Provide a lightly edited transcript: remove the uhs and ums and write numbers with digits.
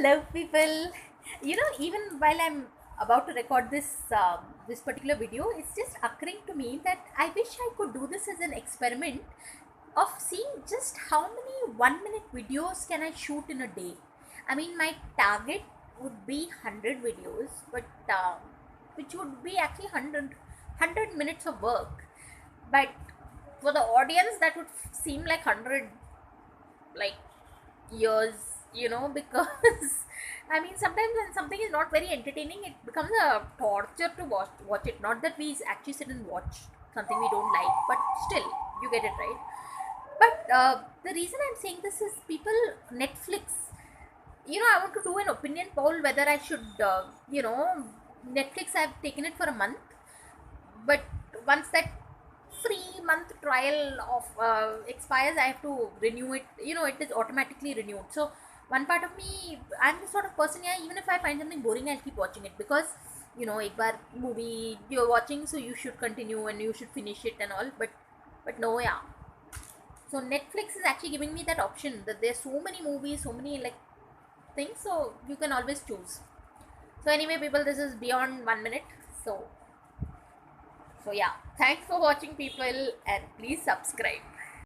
Hello, people. Even while I'm about to record this particular video, it's just occurring to me that I wish I could do this as an experiment of seeing just how many 1 minute videos can I shoot in a day. I mean, my target would be 100 videos, but which would be actually 100 minutes of work. But for the audience, that would seem like 100 like years, because I mean, sometimes when something is not very entertaining, it becomes a torture to watch it. Not that we actually sit and watch something we don't like, but still, you get it right. But the reason I'm saying this is people, Netflix, I want to do an opinion poll whether I should, Netflix, I've taken it for a month, but once that free month trial of expires, I have to renew it. It is automatically renewed. So one part of me, I'm the sort of person, yeah, even if I find something boring, I'll keep watching it, because एक बार movie you're watching, so you should continue and you should finish it and all. But no, yeah. So Netflix is actually giving me that option, that there's so many movies, so many like things, so you can always choose. So anyway, people, this is beyond 1 minute. So yeah, thanks for watching, people, and please subscribe.